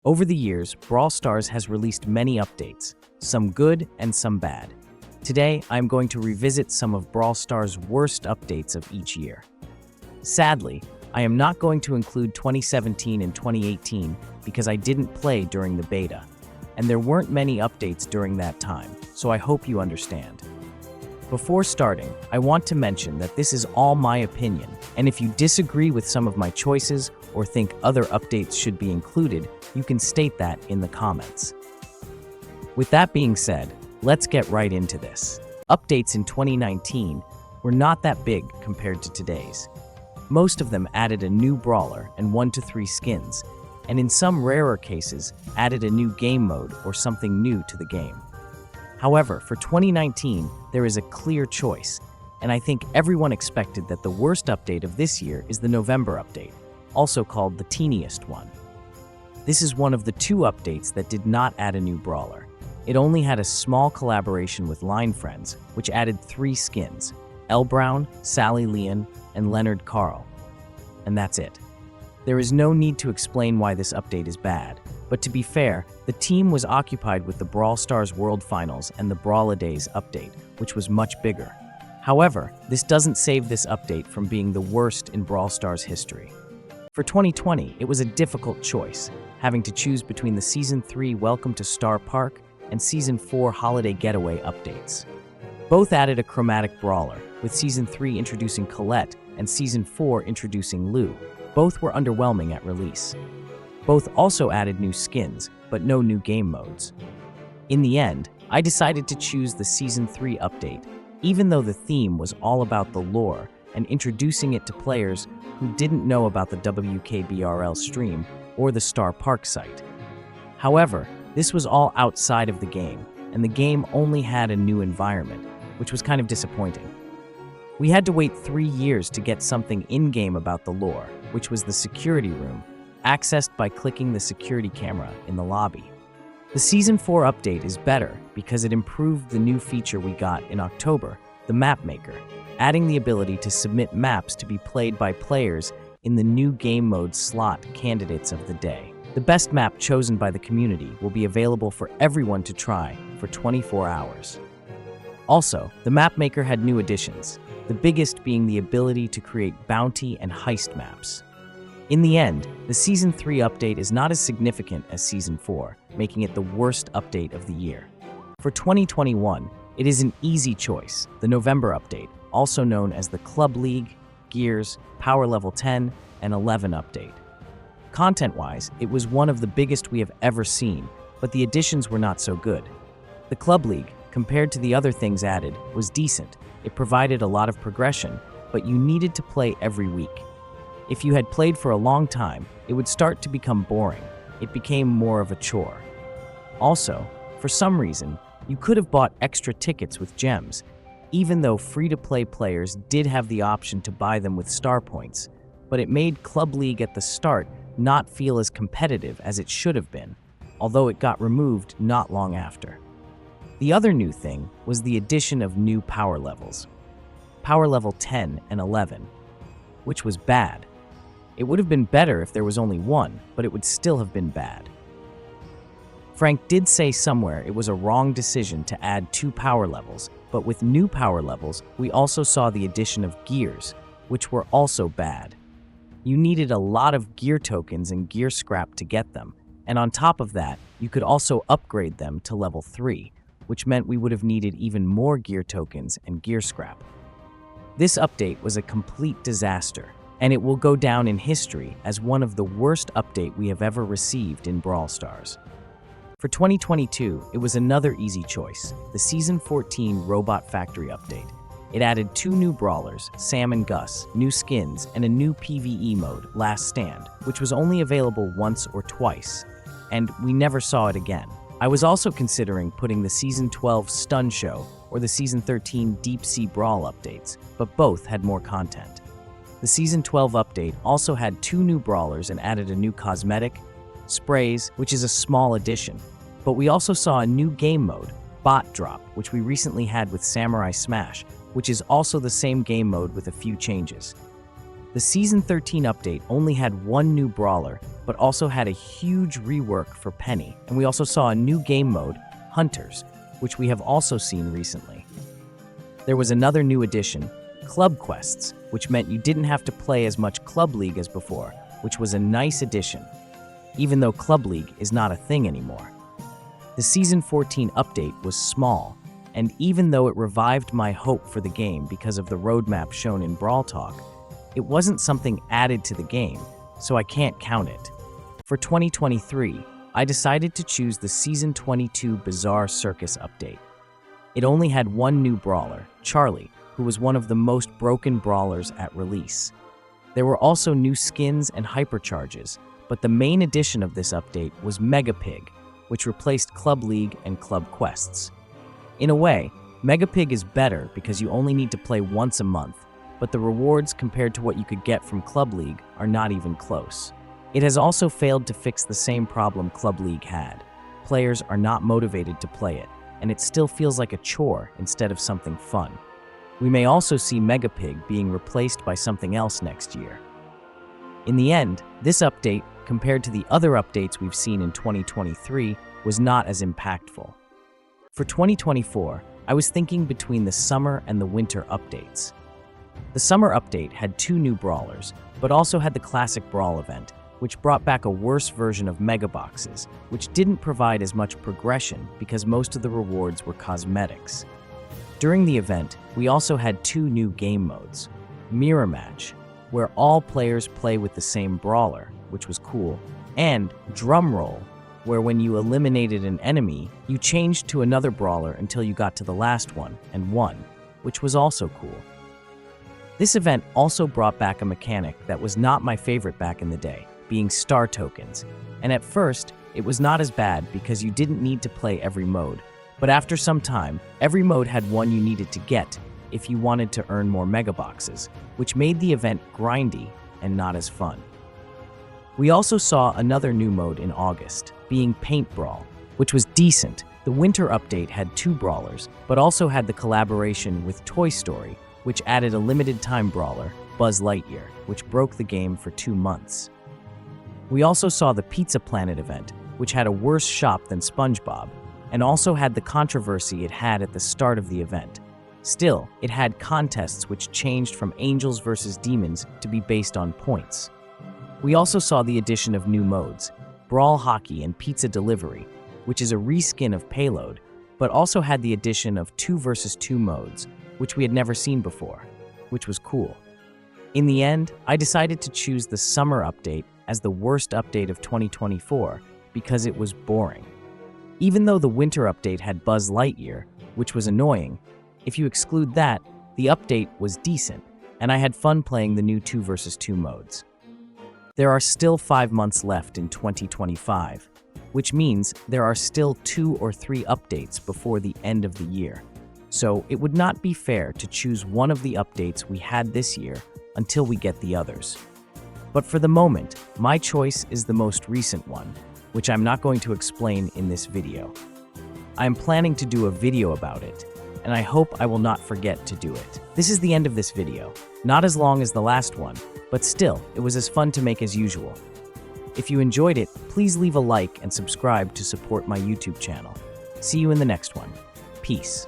Over the years, Brawl Stars has released many updates, some good and some bad. Today, I'm going to revisit some of Brawl Stars' worst updates of each year. Sadly, I am not going to include 2017 and 2018 because I didn't play during the beta, and there weren't many updates during that time, so I hope you understand. Before starting, I want to mention that this is all my opinion, and if you disagree with some of my choices or think other updates should be included, you can state that in the comments. With that being said, let's get right into this. Updates in 2019 were not that big compared to today's. Most of them added a new brawler and 1 to 3 skins, and in some rarer cases, added a new game mode or something new to the game. However, for 2019, there is a clear choice, and I think everyone expected that the worst update of this year is the November update, also called the teeniest one. This is one of the 2 updates that did not add a new brawler. It only had a small collaboration with Line Friends, which added 3 skins, Elle Brown, Sally Leon, and Leonard Carl. And that's it. There is no need to explain why this update is bad, but to be fair, the team was occupied with the Brawl Stars World Finals and the Brawladays update, which was much bigger. However, this doesn't save this update from being the worst in Brawl Stars history. For 2020, it was a difficult choice, having to choose between the Season 3 Welcome to Star Park and Season 4 Holiday Getaway updates. Both added a chromatic brawler, with Season 3 introducing Colette and Season 4 introducing Lou. Both were underwhelming at release. Both also added new skins, but no new game modes. In the end, I decided to choose the Season 3 update, even though the theme was all about the lore and introducing it to players who didn't know about the WKBRL stream or the Star Park site. However, this was all outside of the game, and the game only had a new environment, which was kind of disappointing. We had to wait 3 years to get something in-game about the lore, which was the security room, accessed by clicking the security camera in the lobby. The Season 4 update is better because it improved the new feature we got in October, the Map Maker, adding the ability to submit maps to be played by players in the new game mode slot candidates of the day. The best map chosen by the community will be available for everyone to try for 24 hours. Also, the Map Maker had new additions, the biggest being the ability to create bounty and heist maps. In the end, the Season 3 update is not as significant as Season 4, making it the worst update of the year. For 2021, it is an easy choice, the November update, also known as the Club League, Gears, Power Level 10, and 11 update. Content-wise, it was one of the biggest we have ever seen, but the additions were not so good. The Club League, compared to the other things added, was decent. It provided a lot of progression, but you needed to play every week. If you had played for a long time, it would start to become boring. It became more of a chore. Also, for some reason, you could have bought extra tickets with gems, even though free-to-play players did have the option to buy them with star points, but it made Club League at the start not feel as competitive as it should have been, although it got removed not long after. The other new thing was the addition of new power levels, Power Level 10 and 11, which was bad. It would have been better if there was only one, but it would still have been bad. Frank did say somewhere it was a wrong decision to add 2 power levels, but with new power levels, we also saw the addition of gears, which were also bad. You needed a lot of gear tokens and gear scrap to get them, and on top of that, you could also upgrade them to level 3, which meant we would have needed even more gear tokens and gear scrap. This update was a complete disaster, and it will go down in history as one of the worst updates we have ever received in Brawl Stars. For 2022, it was another easy choice, the Season 14 Robot Factory update. It added 2 new brawlers, Sam and Gus, new skins, and a new PvE mode, Last Stand, which was only available once or twice, and we never saw it again. I was also considering putting the Season 12 Stun Show or the Season 13 Deep Sea Brawl updates, but both had more content. The Season 12 update also had 2 new brawlers and added a new cosmetic, Sprays, which is a small addition, but we also saw a new game mode, Bot Drop, which we recently had with Samurai Smash, which is also the same game mode with a few changes. The Season 13 update only had 1 new brawler, but also had a huge rework for Penny, and we also saw a new game mode, Hunters, which we have also seen recently. There was another new addition, Club Quests, which meant you didn't have to play as much Club League as before, which was a nice addition, even though Club League is not a thing anymore. The Season 14 update was small, and even though it revived my hope for the game because of the roadmap shown in Brawl Talk, it wasn't something added to the game, so I can't count it. For 2023, I decided to choose the Season 22 Bizarre Circus update. It only had one new brawler, Charlie, who was one of the most broken brawlers at release. There were also new skins and hypercharges, but the main addition of this update was Mega Pig, which replaced Club League and Club Quests. In a way, Mega Pig is better because you only need to play once a month, but the rewards compared to what you could get from Club League are not even close. It has also failed to fix the same problem Club League had. Players are not motivated to play it, and it still feels like a chore instead of something fun. We may also see Mega Pig being replaced by something else next year. In the end, this update, compared to the other updates we've seen in 2023, was not as impactful. For 2024, I was thinking between the summer and the winter updates. The summer update had two new brawlers, but also had the classic Brawl event, which brought back a worse version of Mega Boxes, which didn't provide as much progression because most of the rewards were cosmetics. During the event, we also had two new game modes, Mirror Match, where all players play with the same brawler, which was cool, and Drum Roll, where when you eliminated an enemy, you changed to another brawler until you got to the last one and won, which was also cool. This event also brought back a mechanic that was not my favorite back in the day, being star tokens, and at first, it was not as bad because you didn't need to play every mode, but after some time, every mode had one you needed to get if you wanted to earn more Mega Boxes, which made the event grindy and not as fun. We also saw another new mode in August, being Paint Brawl, which was decent. The winter update had two brawlers, but also had the collaboration with Toy Story, which added a limited-time brawler, Buzz Lightyear, which broke the game for 2 months. We also saw the Pizza Planet event, which had a worse shop than SpongeBob, and also had the controversy it had at the start of the event. Still, it had contests which changed from angels versus demons to be based on points. We also saw the addition of new modes, Brawl Hockey and Pizza Delivery, which is a reskin of Payload, but also had the addition of 2 versus 2 modes, which we had never seen before, which was cool. In the end, I decided to choose the summer update as the worst update of 2024 because it was boring. Even though the winter update had Buzz Lightyear, which was annoying, if you exclude that, the update was decent, and I had fun playing the new 2 versus 2 modes. There are still 5 months left in 2025, which means there are still 2 or 3 updates before the end of the year. So it would not be fair to choose one of the updates we had this year until we get the others. But for the moment, my choice is the most recent one, which I'm not going to explain in this video. I am planning to do a video about it, and I hope I will not forget to do it. This is the end of this video. Not as long as the last one, but still, it was as fun to make as usual. If you enjoyed it, please leave a like and subscribe to support my YouTube channel. See you in the next one. Peace.